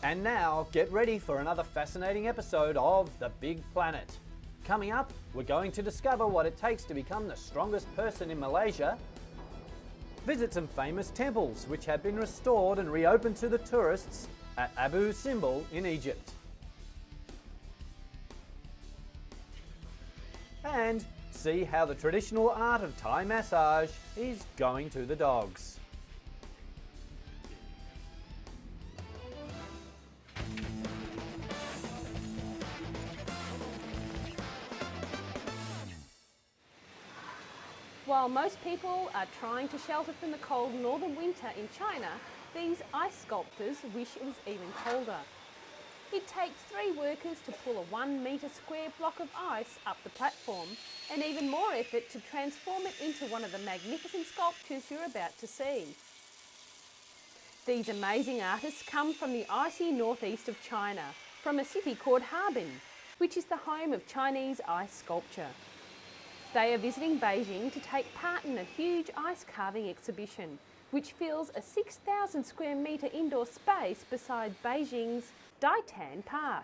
And now, get ready for another fascinating episode of The Big Planet. Coming up, we're going to discover what it takes to become the strongest person in Malaysia, visit some famous temples which have been restored and reopened to the tourists at Abu Simbel in Egypt, and see how the traditional art of Thai massage is going to the dogs. While most people are trying to shelter from the cold northern winter in China, these ice sculptors wish it was even colder. It takes 3 workers to pull a 1 metre square block of ice up the platform, and even more effort to transform it into one of the magnificent sculptures you're about to see. These amazing artists come from the icy northeast of China, from a city called Harbin, which is the home of Chinese ice sculpture. They are visiting Beijing to take part in a huge ice carving exhibition, which fills a 6,000 square metre indoor space beside Beijing's Daitan Park.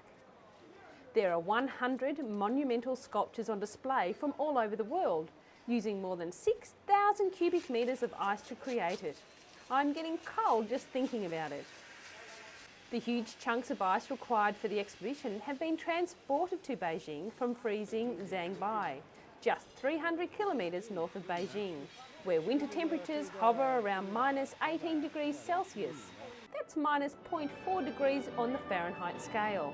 There are 100 monumental sculptures on display from all over the world, using more than 6,000 cubic metres of ice to create it. I'm getting cold just thinking about it. The huge chunks of ice required for the exhibition have been transported to Beijing from freezing Zhangbai, just 300 kilometres north of Beijing, where winter temperatures hover around minus 18 degrees Celsius. That's minus 0.4 degrees on the Fahrenheit scale.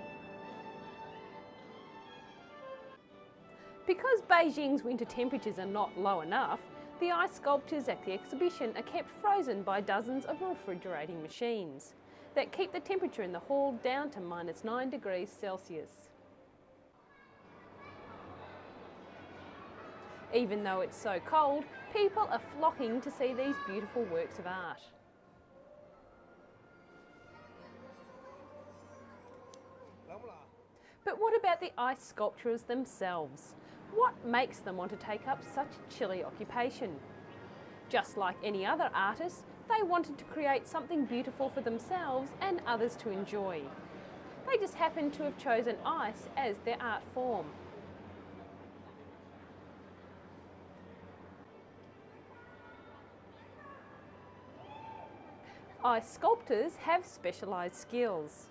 Because Beijing's winter temperatures are not low enough, the ice sculptures at the exhibition are kept frozen by dozens of refrigerating machines that keep the temperature in the hall down to minus 9 degrees Celsius. Even though it's so cold, people are flocking to see these beautiful works of art. But what about the ice sculptures themselves? What makes them want to take up such a chilly occupation? Just like any other artist, they wanted to create something beautiful for themselves and others to enjoy. They just happened to have chosen ice as their art form. Ice sculptors have specialised skills.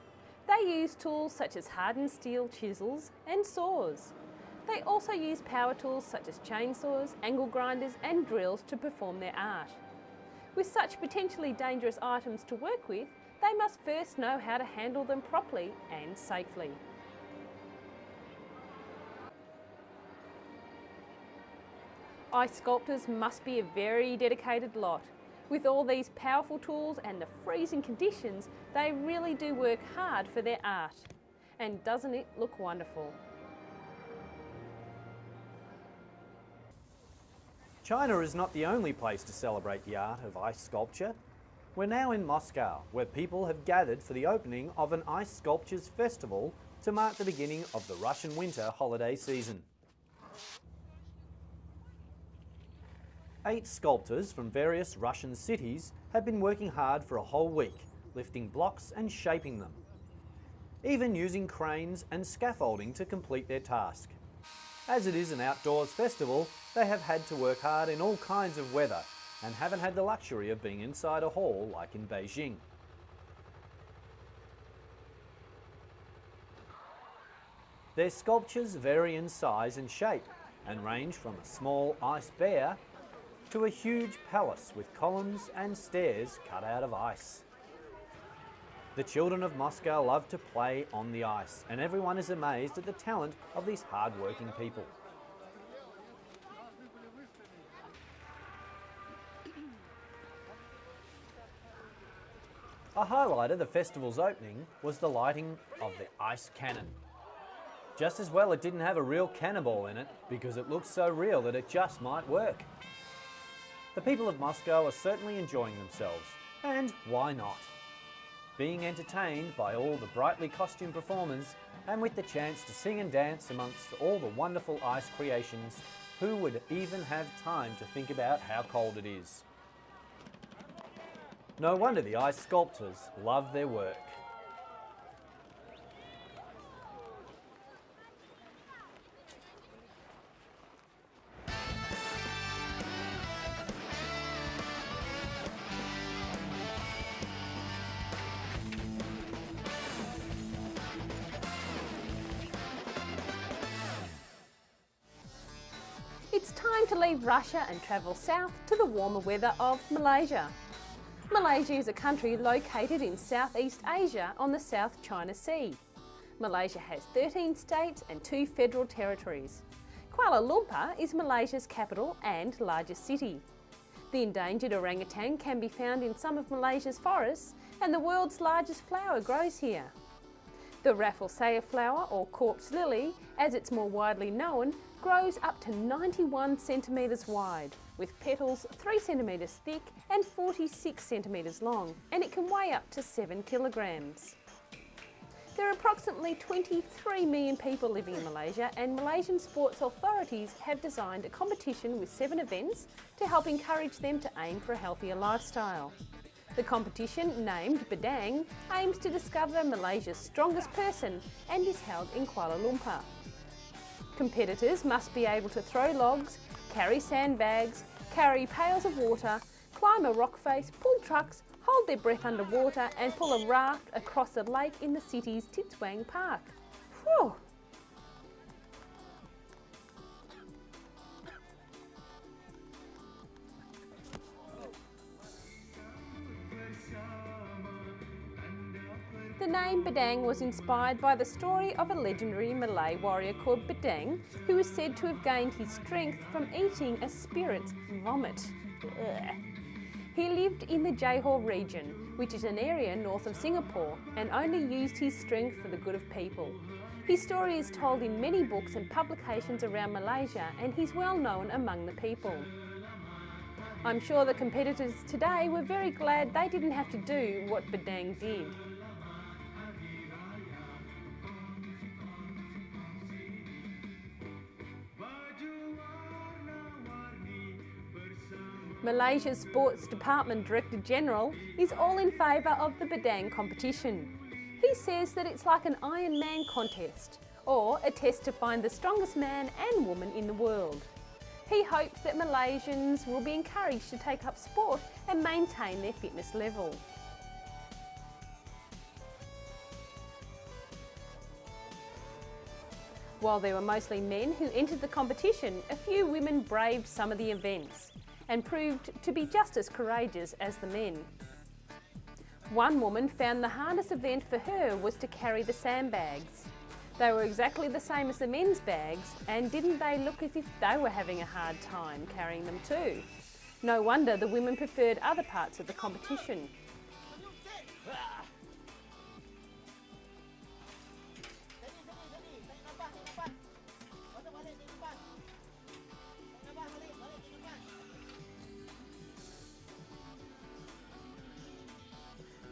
They use tools such as hardened steel chisels and saws. They also use power tools such as chainsaws, angle grinders and drills to perform their art. With such potentially dangerous items to work with, they must first know how to handle them properly and safely. Ice sculptors must be a very dedicated lot. With all these powerful tools and the freezing conditions, they really do work hard for their art. And doesn't it look wonderful? China is not the only place to celebrate the art of ice sculpture. We're now in Moscow, where people have gathered for the opening of an ice sculptures festival to mark the beginning of the Russian winter holiday season. 8 sculptors from various Russian cities have been working hard for a whole week, lifting blocks and shaping them, even using cranes and scaffolding to complete their task. As it is an outdoors festival, they have had to work hard in all kinds of weather and haven't had the luxury of being inside a hall like in Beijing. Their sculptures vary in size and shape and range from a small ice bear to a huge palace with columns and stairs cut out of ice. The children of Moscow love to play on the ice, and everyone is amazed at the talent of these hard-working people. A highlight of the festival's opening was the lighting of the ice cannon. Just as well it didn't have a real cannonball in it, because it looked so real that it just might work. The people of Moscow are certainly enjoying themselves, and why not? Being entertained by all the brightly costumed performers and with the chance to sing and dance amongst all the wonderful ice creations, who would even have time to think about how cold it is? No wonder the ice sculptors love their work. to leave Russia and travel south to the warmer weather of Malaysia. Malaysia is a country located in Southeast Asia on the South China Sea. Malaysia has 13 states and 2 federal territories. Kuala Lumpur is Malaysia's capital and largest city. The endangered orangutan can be found in some of Malaysia's forests, and the world's largest flower grows here. The Rafflesia flower, or corpse lily, as it's more widely known, grows up to 91 centimetres wide, with petals 3 centimetres thick and 46 centimetres long, and it can weigh up to 7 kilograms. There are approximately 23 million people living in Malaysia, and Malaysian sports authorities have designed a competition with 7 events to help encourage them to aim for a healthier lifestyle. The competition, named Bedang, aims to discover Malaysia's strongest person and is held in Kuala Lumpur. Competitors must be able to throw logs, carry sandbags, carry pails of water, climb a rock face, pull trucks, hold their breath underwater and pull a raft across a lake in the city's Titswang Park. Whew. The name Bedang was inspired by the story of a legendary Malay warrior called Bedang, who was said to have gained his strength from eating a spirit's vomit. Ugh. He lived in the Johor region, which is an area north of Singapore, and only used his strength for the good of people. His story is told in many books and publications around Malaysia, and he's well known among the people. I'm sure the competitors today were very glad they didn't have to do what Bedang did. Malaysia's Sports Department Director General is all in favour of the Bedang competition. He says that it's like an Iron Man contest, or a test to find the strongest man and woman in the world. He hopes that Malaysians will be encouraged to take up sport and maintain their fitness level. While there were mostly men who entered the competition, a few women braved some of the events and proved to be just as courageous as the men. One woman found the hardest event for her was to carry the sandbags. They were exactly the same as the men's bags, and didn't they look as if they were having a hard time carrying them too? No wonder the women preferred other parts of the competition.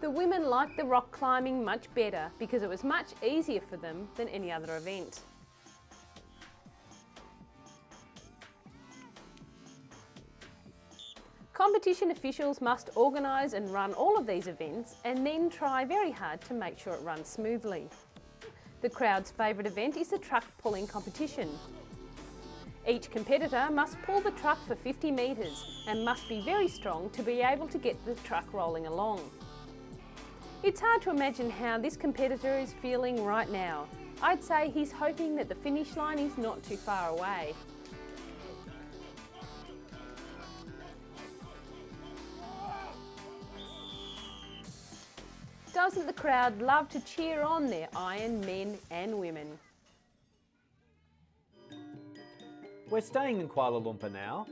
The women liked the rock climbing much better because it was much easier for them than any other event. Competition officials must organise and run all of these events and then try very hard to make sure it runs smoothly. The crowd's favourite event is the truck pulling competition. Each competitor must pull the truck for 50 metres and must be very strong to be able to get the truck rolling along. It's hard to imagine how this competitor is feeling right now. I'd say he's hoping that the finish line is not too far away. Doesn't the crowd love to cheer on their iron men and women? We're staying in Kuala Lumpur now,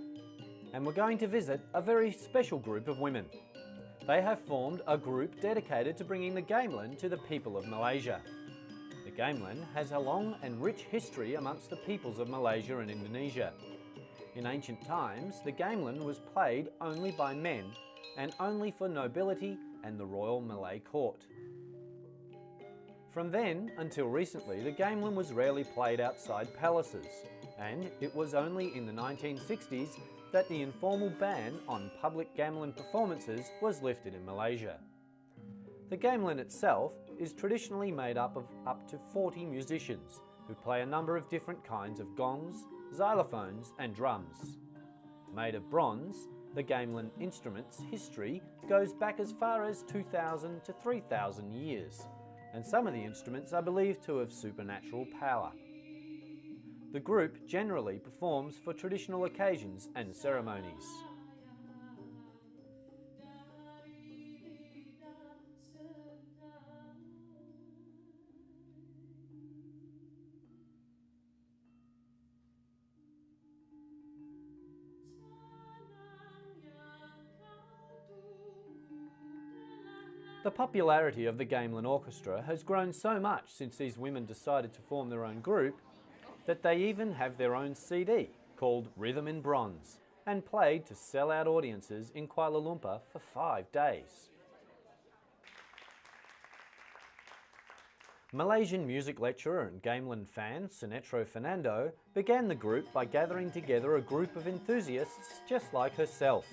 and we're going to visit a very special group of women. They have formed a group dedicated to bringing the gamelan to the people of Malaysia. The gamelan has a long and rich history amongst the peoples of Malaysia and Indonesia. In ancient times, the gamelan was played only by men and only for nobility and the Royal Malay Court. From then until recently, the gamelan was rarely played outside palaces, and it was only in the 1960s that the informal ban on public gamelan performances was lifted in Malaysia. The gamelan itself is traditionally made up of up to 40 musicians who play a number of different kinds of gongs, xylophones and drums. Made of bronze, the gamelan instrument's history goes back as far as 2,000 to 3,000 years, and some of the instruments are believed to have supernatural power. The group generally performs for traditional occasions and ceremonies. The popularity of the Gamelan Orchestra has grown so much since these women decided to form their own group that they even have their own CD called Rhythm in Bronze and played to sell-out audiences in Kuala Lumpur for 5 days. Malaysian music lecturer and Gamelan fan Sinetro Fernando began the group by gathering together a group of enthusiasts just like herself.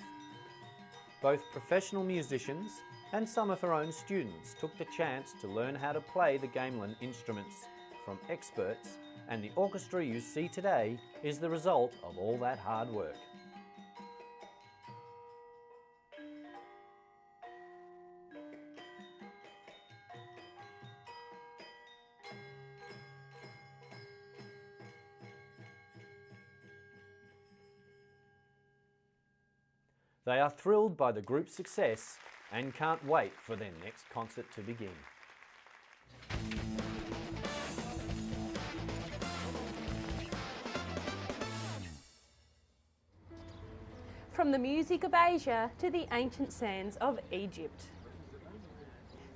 Both professional musicians and some of her own students took the chance to learn how to play the Gamelan instruments from experts, and the orchestra you see today is the result of all that hard work. They are thrilled by the group's success and can't wait for their next concert to begin. From the music of Asia to the ancient sands of Egypt.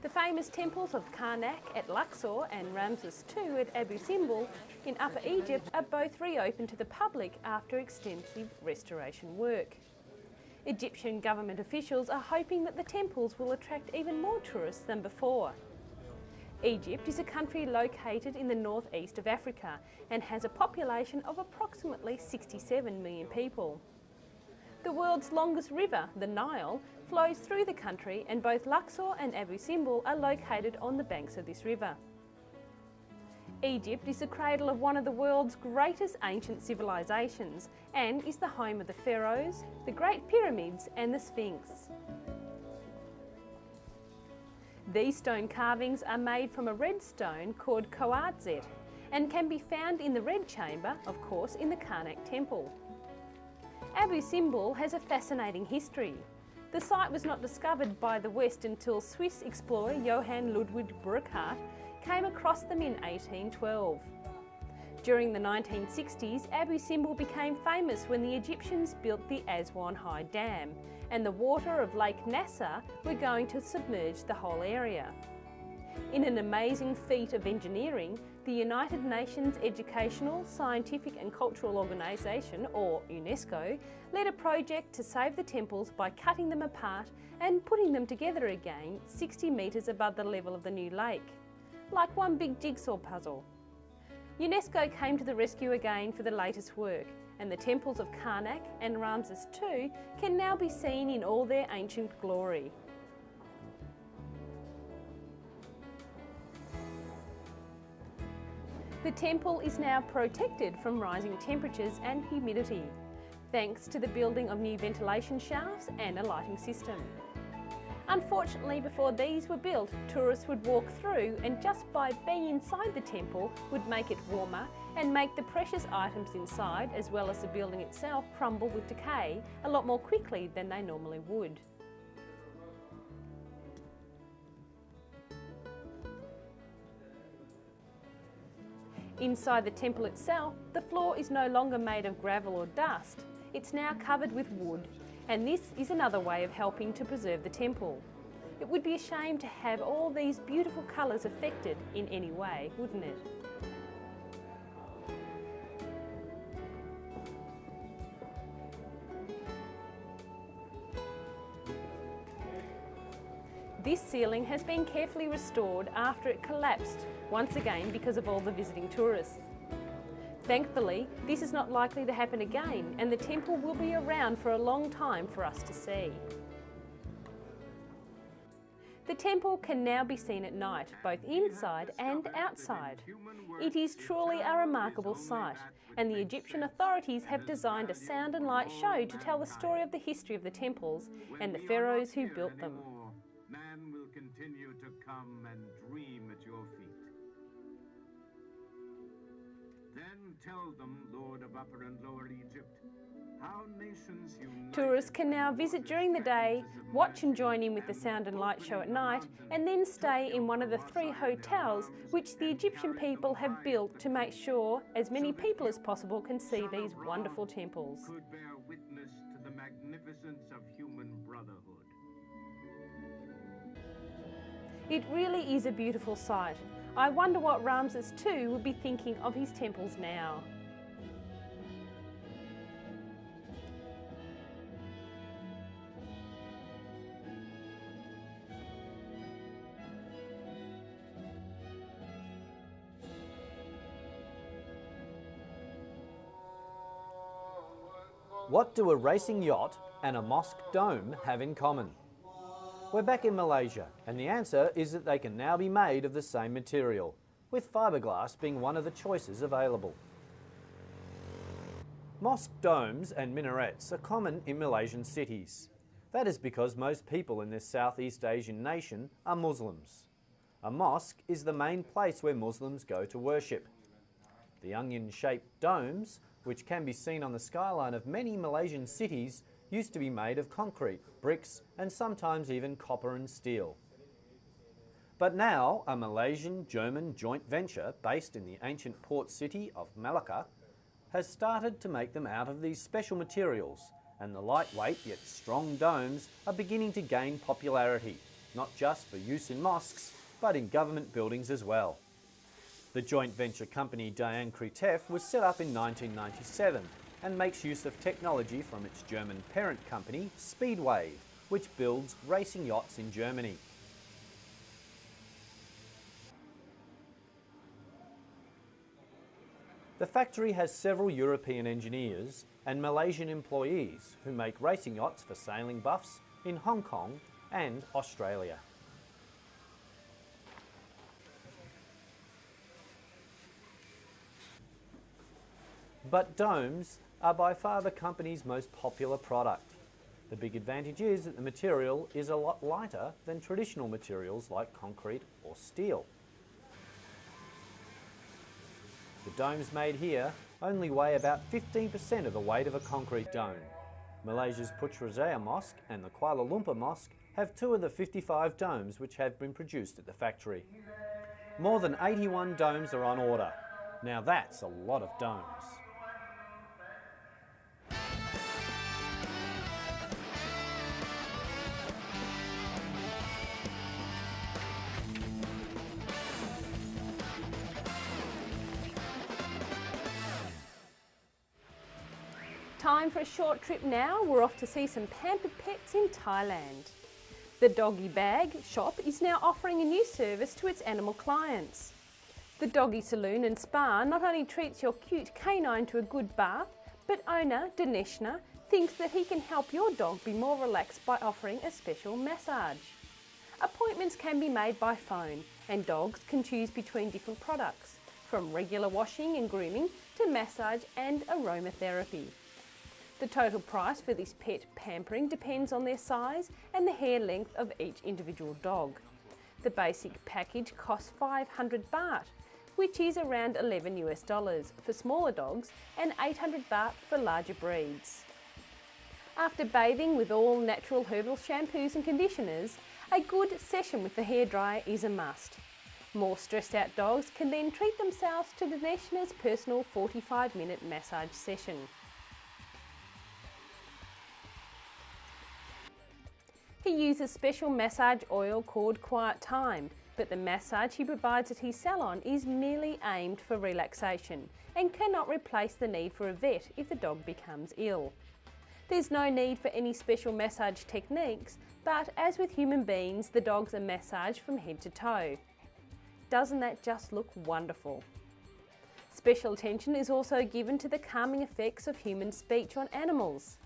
The famous temples of Karnak at Luxor and Ramses II at Abu Simbel in Upper Egypt are both reopened to the public after extensive restoration work. Egyptian government officials are hoping that the temples will attract even more tourists than before. Egypt is a country located in the northeast of Africa and has a population of approximately 67 million people. The world's longest river, the Nile, flows through the country, and both Luxor and Abu Simbel are located on the banks of this river. Egypt is the cradle of one of the world's greatest ancient civilizations and is the home of the pharaohs, the Great Pyramids and the Sphinx. These stone carvings are made from a red stone called quartzite and can be found in the Red Chamber, of course, in the Karnak Temple. Abu Simbel has a fascinating history. The site was not discovered by the West until Swiss explorer Johann Ludwig Burckhardt came across them in 1812. During the 1960s, Abu Simbel became famous when the Egyptians built the Aswan High Dam, and the water of Lake Nasser were going to submerge the whole area. In an amazing feat of engineering, the United Nations Educational, Scientific and Cultural Organisation, or UNESCO, led a project to save the temples by cutting them apart and putting them together again 60 metres above the level of the new lake, like one big jigsaw puzzle. UNESCO came to the rescue again for the latest work, and the temples of Karnak and Ramses II can now be seen in all their ancient glory. The temple is now protected from rising temperatures and humidity, thanks to the building of new ventilation shafts and a lighting system. Unfortunately, before these were built, tourists would walk through, and just by being inside the temple would make it warmer and make the precious items inside, as well as the building itself, crumble with decay a lot more quickly than they normally would. Inside the temple itself, the floor is no longer made of gravel or dust. It's now covered with wood, and this is another way of helping to preserve the temple. It would be a shame to have all these beautiful colours affected in any way, wouldn't it? This ceiling has been carefully restored after it collapsed once again because of all the visiting tourists. Thankfully, this is not likely to happen again, and the temple will be around for a long time for us to see. The temple can now be seen at night, both inside and outside. It is truly a remarkable sight, and the Egyptian authorities have designed a sound and light show to tell the story of the history of the temples and the pharaohs who built them. Man will continue to come and dream at your feet. Then tell them, Lord of Upper and Lower Egypt, how nations united. Tourists can now visit during the day, watch and join in with the sound and light show at night, and then stay in one of the 3 hotels which the Egyptian people have built to make sure as many people as possible can see these wonderful temples. Could bear witness to the magnificence of human brotherhood. It really is a beautiful sight. I wonder what Ramses II would be thinking of his temples now. What do a racing yacht and a mosque dome have in common? We're back in Malaysia, and the answer is that they can now be made of the same material, with fiberglass being one of the choices available. Mosque domes and minarets are common in Malaysian cities. That is because most people in this Southeast Asian nation are Muslims. A mosque is the main place where Muslims go to worship. The onion-shaped domes, which can be seen on the skyline of many Malaysian cities, used to be made of concrete, bricks, and sometimes even copper and steel. But now, a Malaysian-German joint venture based in the ancient port city of Malacca has started to make them out of these special materials, and the lightweight yet strong domes are beginning to gain popularity, not just for use in mosques, but in government buildings as well. The joint venture company Diane Kretef was set up in 1997 and makes use of technology from its German parent company, Speedway, which builds racing yachts in Germany. The factory has several European engineers and Malaysian employees who make racing yachts for sailing buffs in Hong Kong and Australia. But domes are by far the company's most popular product. The big advantage is that the material is a lot lighter than traditional materials like concrete or steel. The domes made here only weigh about 15% of the weight of a concrete dome. Malaysia's Putrajaya Mosque and the Kuala Lumpur Mosque have 2 of the 55 domes which have been produced at the factory. More than 81 domes are on order. Now that's a lot of domes. Time for a short trip now. We're off to see some pampered pets in Thailand. The Doggy Bag shop is now offering a new service to its animal clients. The Doggy Saloon and Spa not only treats your cute canine to a good bath, but owner Dineshna thinks that he can help your dog be more relaxed by offering a special massage. Appointments can be made by phone, and dogs can choose between different products, from regular washing and grooming to massage and aromatherapy. The total price for this pet pampering depends on their size and the hair length of each individual dog. The basic package costs 500 baht, which is around $11 US for smaller dogs and 800 baht for larger breeds. After bathing with all natural herbal shampoos and conditioners, a good session with the hairdryer is a must. More stressed out dogs can then treat themselves to Dineshna's personal 45-minute massage session. He uses special massage oil called Quiet Time, but the massage he provides at his salon is merely aimed for relaxation and cannot replace the need for a vet if the dog becomes ill. There's no need for any special massage techniques, but as with human beings, the dogs are massaged from head to toe. Doesn't that just look wonderful? Special attention is also given to the calming effects of human speech on animals.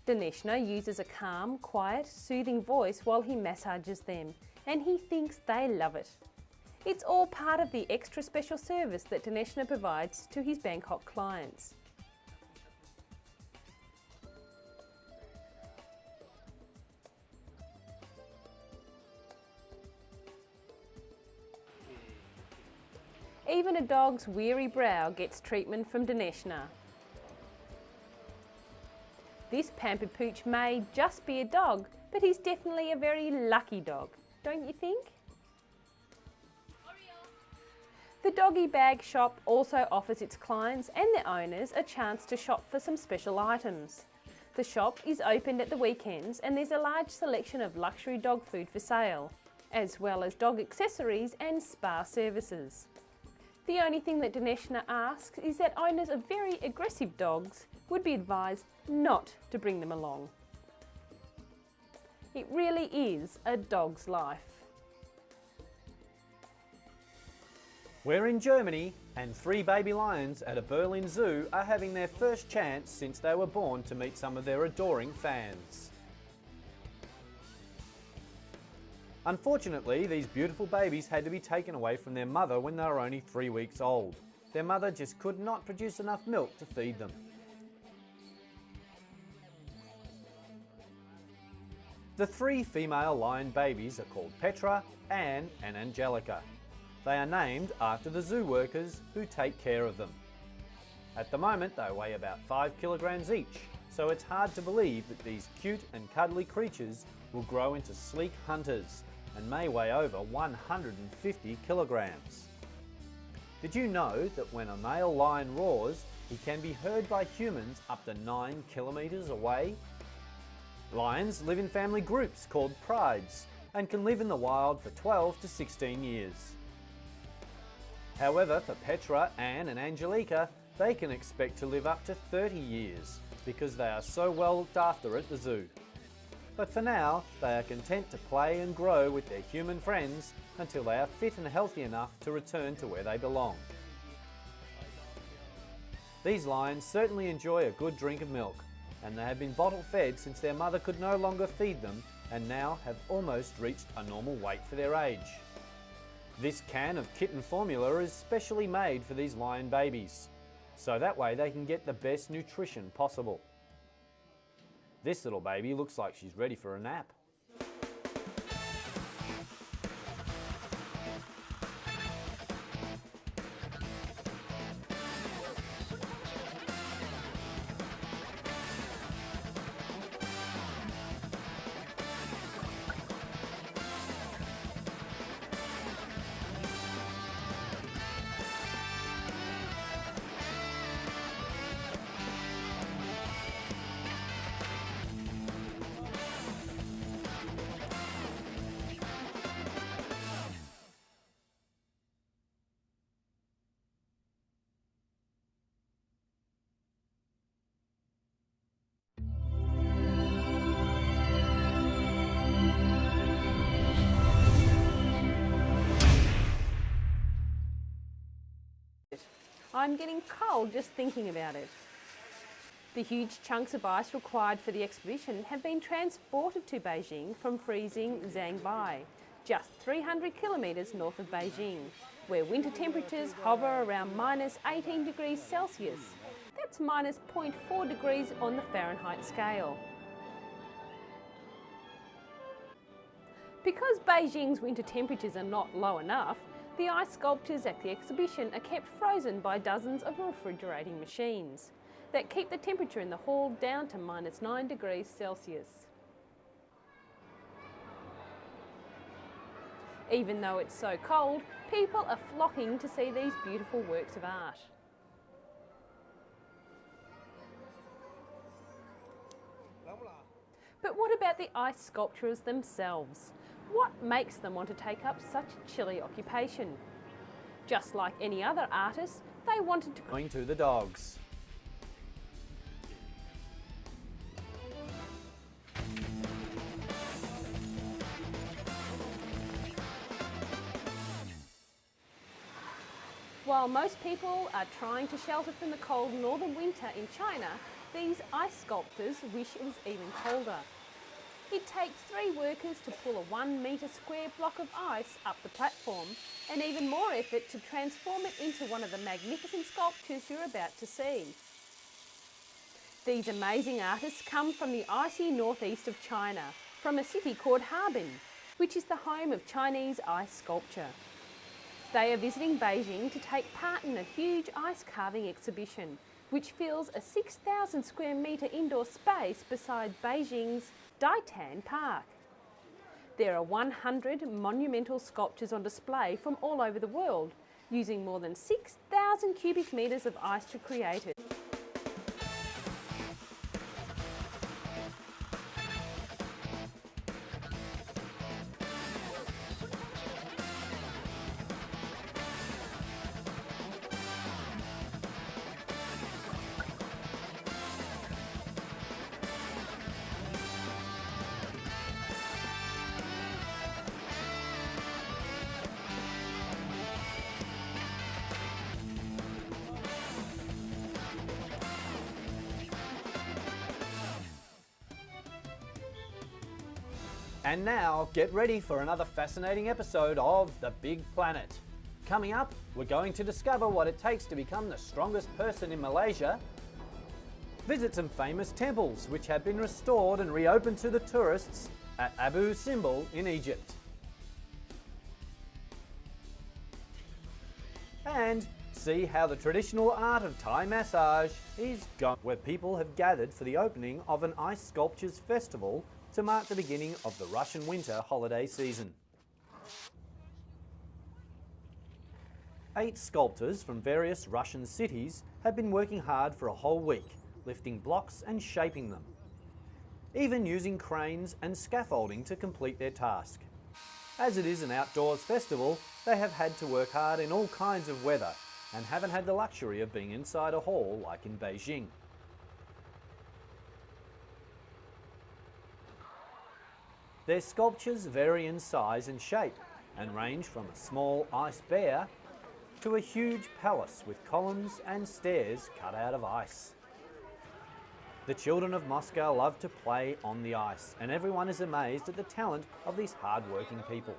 Dineshna uses a calm, quiet, soothing voice while he massages them, and he thinks they love it. It's all part of the extra special service that Dineshna provides to his Bangkok clients. Even a dog's weary brow gets treatment from Dineshna. This pampered pooch may just be a dog, but he's definitely a very lucky dog, don't you think? The Doggy Bag shop also offers its clients and their owners a chance to shop for some special items. The shop is opened at the weekends and there's a large selection of luxury dog food for sale, as well as dog accessories and spa services. The only thing that Dineshna asks is that owners of very aggressive dogs would be advised not to bring them along. It really is a dog's life. We're in Germany, and 3 baby lions at a Berlin zoo are having their first chance since they were born to meet some of their adoring fans. Unfortunately, these beautiful babies had to be taken away from their mother when they were only 3 weeks old. Their mother just could not produce enough milk to feed them. The 3 female lion babies are called Petra, Anne and Angelica. They are named after the zoo workers who take care of them. At the moment they weigh about 5 kilograms each, so it's hard to believe that these cute and cuddly creatures will grow into sleek hunters and may weigh over 150 kilograms. Did you know that when a male lion roars, he can be heard by humans up to 9 kilometers away? Lions live in family groups called prides and can live in the wild for 12 to 16 years. However, for Petra, Anne and Angelica, they can expect to live up to 30 years because they are so well looked after at the zoo. But for now, they are content to play and grow with their human friends until they are fit and healthy enough to return to where they belong. These lions certainly enjoy a good drink of milk, and they have been bottle fed since their mother could no longer feed them and now have almost reached a normal weight for their age. This can of kitten formula is specially made for these lion babies, so that way they can get the best nutrition possible. This little baby looks like she's ready for a nap. I'm getting cold just thinking about it. The huge chunks of ice required for the exhibition have been transported to Beijing from freezing Zhangbai, just 300 kilometres north of Beijing, where winter temperatures hover around minus 18 degrees Celsius. That's minus 0.4 degrees on the Fahrenheit scale. Because Beijing's winter temperatures are not low enough, the ice sculptures at the exhibition are kept frozen by dozens of refrigerating machines that keep the temperature in the hall down to minus 9 degrees Celsius. Even though it's so cold, people are flocking to see these beautiful works of art. But what about the ice sculptures themselves? What makes them want to take up such a chilly occupation? Just like any other artist, they wanted to... Going to the dogs. While most people are trying to shelter from the cold northern winter in China, these ice sculptors wish it was even colder. It takes 3 workers to pull a 1 metre square block of ice up the platform, and even more effort to transform it into one of the magnificent sculptures you're about to see. These amazing artists come from the icy northeast of China, from a city called Harbin, which is the home of Chinese ice sculpture. They are visiting Beijing to take part in a huge ice carving exhibition, which fills a 6,000 square metre indoor space beside Beijing's Daitan Park. There are 100 monumental sculptures on display from all over the world, using more than 6,000 cubic metres of ice to create it. And now, get ready for another fascinating episode of The Big Planet. Coming up, we're going to discover what it takes to become the strongest person in Malaysia, visit some famous temples which have been restored and reopened to the tourists at Abu Simbel in Egypt, and see how the traditional art of Thai massage is going, where people have gathered for the opening of an ice sculptures festival to mark the beginning of the Russian winter holiday season. 8 sculptors from various Russian cities have been working hard for a whole week, lifting blocks and shaping them, even using cranes and scaffolding to complete their task. As it is an outdoors festival, they have had to work hard in all kinds of weather and haven't had the luxury of being inside a hall like in Beijing. Their sculptures vary in size and shape and range from a small ice bear to a huge palace with columns and stairs cut out of ice. The children of Moscow love to play on the ice, and everyone is amazed at the talent of these hard-working people.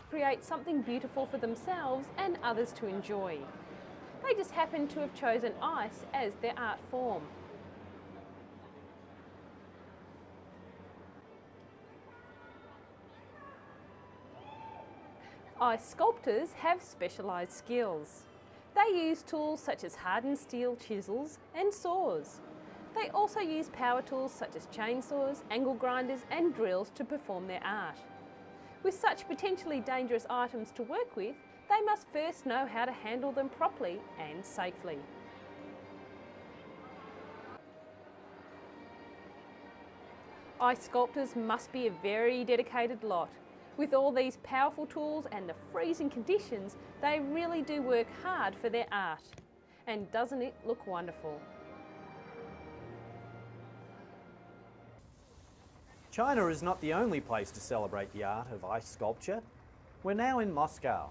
Create something beautiful for themselves and others to enjoy. They just happen to have chosen ice as their art form. Ice sculptors have specialised skills. They use tools such as hardened steel chisels and saws. They also use power tools such as chainsaws, angle grinders and drills to perform their art. With such potentially dangerous items to work with, they must first know how to handle them properly and safely. Ice sculptors must be a very dedicated lot. With all these powerful tools and the freezing conditions, they really do work hard for their art. And doesn't it look wonderful? China is not the only place to celebrate the art of ice sculpture. We're now in Moscow,